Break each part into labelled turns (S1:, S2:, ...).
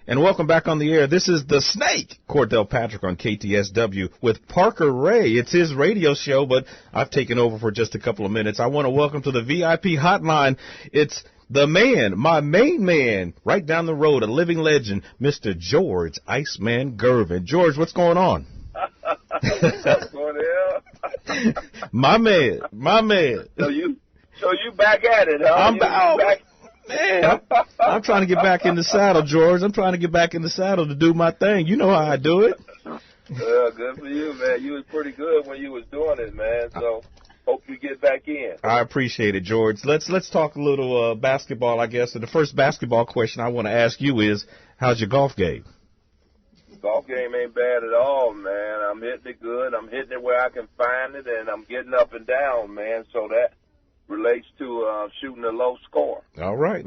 S1: And welcome back on the air. This is the Snake, Cordell Patrick on KTSW with Parker Ray. It's his radio show, but I've taken over for just a couple of minutes. I want to welcome to the VIP hotline. It's the man, my main man, right down the road, a living legend, Mr. George Iceman Gervin. George, what's going on?
S2: What's up, Cordell?
S1: My man.
S2: So you back at it, huh?
S1: I'm back. Man, I'm trying to get back in the saddle, George. I'm trying to get back in the saddle to do my thing. You know how I do it.
S2: Well, good for you, man. You was pretty good when you was doing it, man. So hope you get back in.
S1: I appreciate it, George. Let's talk a little basketball, I guess. And the first basketball question I want to ask you is, how's your golf game?
S2: Golf game ain't bad at all, man. I'm hitting it good. I'm hitting it where I can find it, and I'm getting up and down, man. So that relates to shooting a low score.
S1: All right.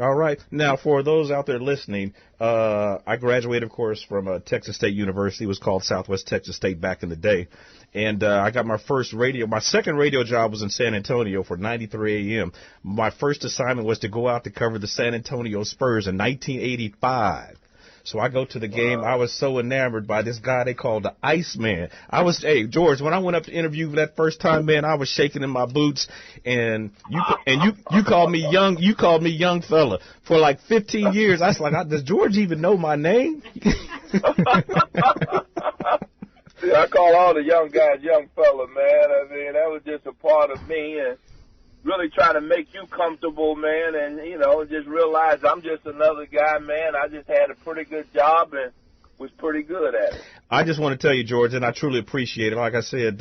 S1: Now, for those out there listening, I graduated, of course, from Texas State University. It was called Southwest Texas State back in the day. And I got my second radio job was in San Antonio for 93 AM. My first assignment was to go out to cover the San Antonio Spurs in 1985. So I go to the game. I was so enamored by this guy they called the Iceman. Hey, George, when I went up to interview for that first time, man, I was shaking in my boots. And you called me young. You called me young fella for like 15 years. I was like, does George even know my name?
S2: See, I call all the young guys young fella, man. I mean, that was just a part of me, and really trying to make you comfortable, man, and, just realize I'm just another guy, man. I just had a pretty good job and was pretty good at it.
S1: I just want to tell you, George, and I truly appreciate it. Like I said,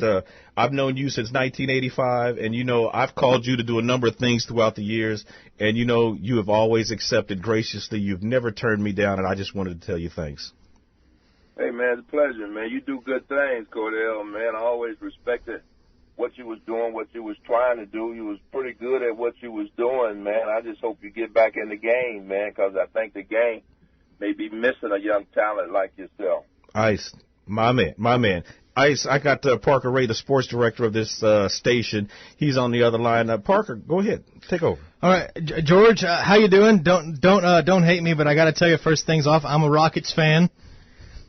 S1: I've known you since 1985, and, I've called you to do a number of things throughout the years, and, you have always accepted graciously. You've never turned me down, and I just wanted to tell you thanks.
S2: Hey, man, it's a pleasure, man. You do good things, Cordell, man. I always respected what you was doing, what you was trying to do. You was pretty good at what you was doing, man. I just hope you get back in the game, man, because I think the game may be missing a young talent like yourself.
S1: Ice, my man. Ice, I got Parker Ray, the sports director of this station. He's on the other line. Parker, go ahead, take over.
S3: All right, George, how you doing? Don't hate me, but I got to tell you first things off, I'm a Rockets fan,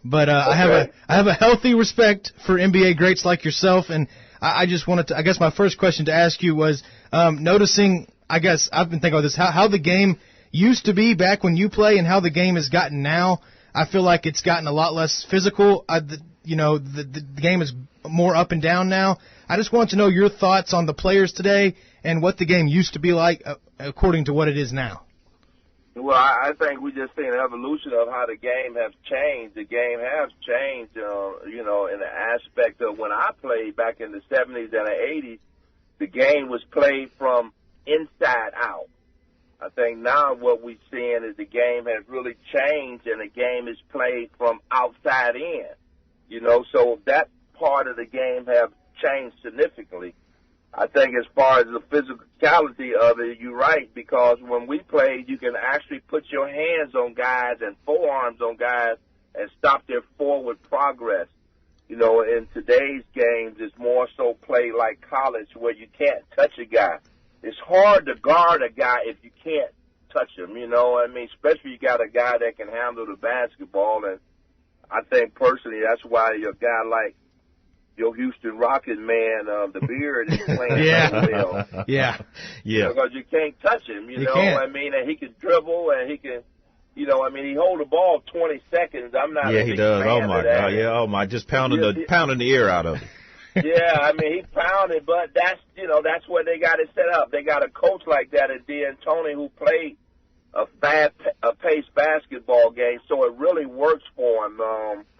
S3: but okay. I have a healthy respect for NBA greats like yourself, and I just wanted to, I guess my first question to ask you was, noticing, I guess I've been thinking about this, how the game used to be back when you play and how the game has gotten now. I feel like it's gotten a lot less physical. The game is more up and down now. I just want to know your thoughts on the players today and what the game used to be like according to what it is now.
S2: Well, I think we just seen an evolution of how the game has changed. The game has changed, in the aspect of when I played back in the 70s and the 80s, the game was played from inside out. I think now what we're seeing is the game has really changed and the game is played from outside in. So that part of the game have changed significantly. I think as far as the physicality of it, you're right, because when we played, you can actually put your hands on guys and forearms on guys and stop their forward progress. In today's games, it's more so played like college where you can't touch a guy. It's hard to guard a guy if you can't touch him, especially you got a guy that can handle the basketball. And I think personally that's why a guy like your Houston Rocket man, the Beard, is playing so well.
S1: Yeah.
S2: Because you can't touch him, you know
S3: can't.
S2: what I mean? And he can dribble and he can, he hold the ball 20 seconds. I'm not
S1: Yeah, he does. Oh, my God. Yeah, oh, my. Just pounding the air out of it.
S2: Yeah, he pounded, but that's where they got it set up. They got a coach like that at D'Antoni who played a fast-paced basketball game, so it really works for him.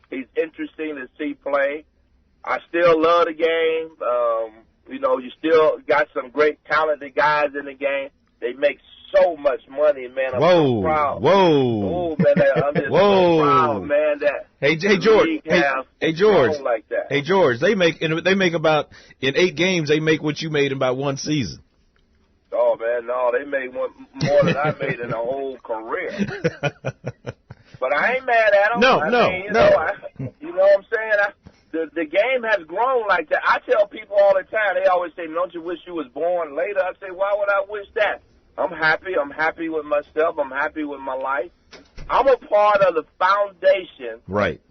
S2: He's interesting to see play. I still love the game. You still got some great talented guys in the game. They make so much money, man. I'm so proud.
S1: Whoa.
S2: Oh, man, I'm just so proud, man, that
S1: Hey, George. Hey, George.
S2: Like that.
S1: Hey, George. They make about, in 8 games, they make what you made in about 1 season.
S2: Oh, man, no, they made more than I made in a whole career. But I ain't mad at them.
S1: No.
S2: You know what I'm saying? The game has grown like that. I tell people all the time, they always say, don't you wish you was born later? I say, why would I wish that? I'm happy. I'm happy with myself. I'm happy with my life. I'm a part of the foundation
S1: Right.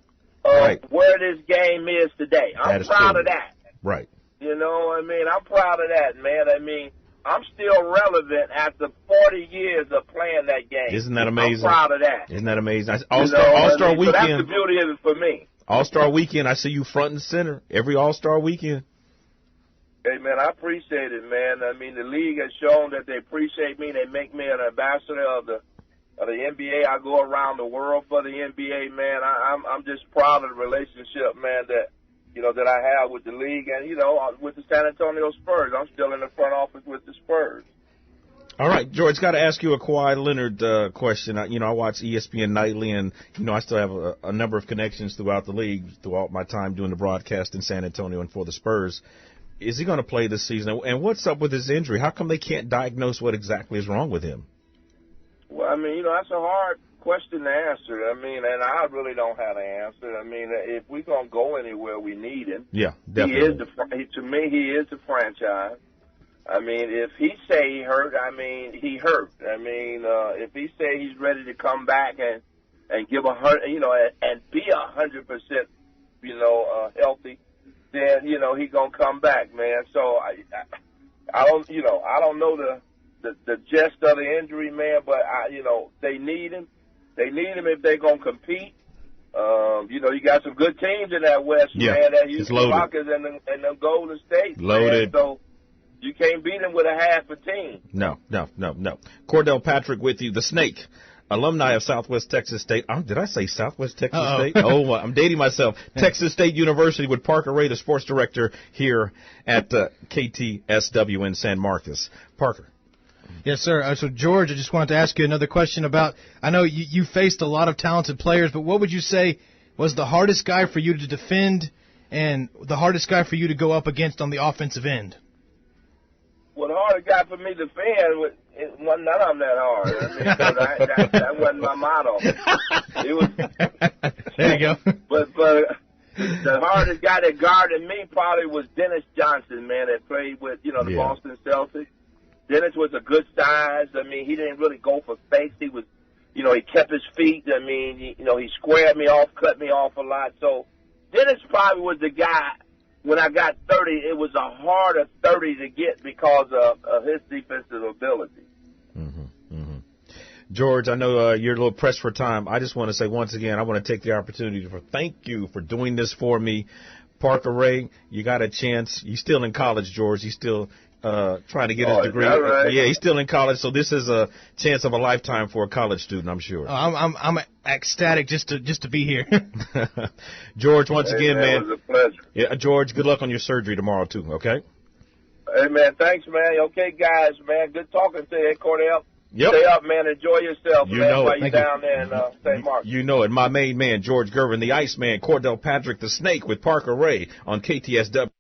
S2: of where this game is today. I'm proud of that.
S1: Right.
S2: You know what I mean? I'm proud of that, man. I mean, I'm still relevant after 40 years of playing that game.
S1: Isn't that amazing?
S2: I'm proud of that.
S1: Isn't that amazing? All-Star Weekend.
S2: So that's the beauty of it for me.
S1: All-Star Weekend, I see you front and center every All-Star Weekend.
S2: Hey, man, I appreciate it, man. I mean, the league has shown that they appreciate me. They make me an ambassador of the NBA. I go around the world for the NBA, man. I'm just proud of the relationship, man, that I have with the league and, with the San Antonio Spurs. I'm still in the front office with the Spurs.
S1: All right, George, got to ask you a Kawhi Leonard question. I watch ESPN nightly, and, I still have a number of connections throughout the league throughout my time doing the broadcast in San Antonio and for the Spurs. Is he going to play this season? And what's up with his injury? How come they can't diagnose what exactly is wrong with him?
S2: Well, I mean, that's a hard question to answer. I mean, and I really don't have an answer. I mean, if we're going to go anywhere, we need him.
S1: Yeah, definitely.
S2: To me, he is the franchise. I mean, if he say he hurt, I mean, he hurt. I mean, if he say he's ready to come back and give 100, and be 100%, healthy, then he gonna come back, man. So I don't know the gist of the injury, man, but they need him. They need him if they're gonna compete. You got some good teams in that West, man. That Houston Rockets and the Golden State,
S1: loaded.
S2: Man, so you can't beat them with a half a team.
S1: No. Cordell Patrick with you, the Snake, alumni of Southwest Texas State. Did I say Southwest Texas State? Oh, I'm dating myself. Texas State University with Parker Ray, the sports director here at KTSW in San Marcos. Parker.
S3: Yes, sir. So, George, I just wanted to ask you another question about, I know you faced a lot of talented players, but what would you say was the hardest guy for you to defend and the hardest guy for you to go up against on the offensive end?
S2: Well, the hardest guy for me to defend wasn't none of them that hard. I mean, that wasn't my motto. It was.
S3: There you go.
S2: But the hardest guy that guarded me probably was Dennis Johnson, man, that played with the Boston Celtics. Dennis was a good size. I mean, he didn't really go for fakes. He was, he kept his feet. I mean, he squared me off, cut me off a lot. So Dennis probably was the guy. When I got 30, it was a harder 30 to get because of his defensive ability.
S1: George, I know you're a little pressed for time. I just want to say once again, I want to take the opportunity to thank you for doing this for me. Parker Ray, you got a chance. You're still in college, George. You're still trying to get his degree.
S2: Right?
S1: Yeah, he's still in college, so this is a chance of a lifetime for a college student, I'm sure.
S3: I'm ecstatic just to be here.
S1: George, once again, man.
S2: It was a pleasure.
S1: Yeah, George, good luck on your surgery tomorrow, too, okay?
S2: Hey, man, thanks, man. Okay, guys, man, good talking to you, Cordell.
S1: Yep.
S2: Stay up, man. Enjoy yourself,
S1: you
S2: man,
S1: know
S2: while
S1: it.
S2: you're down there in St. Mark.
S1: You know it. My main man, George Gervin, the Iceman, Cordell Patrick, the Snake with Parker Ray on KTSW.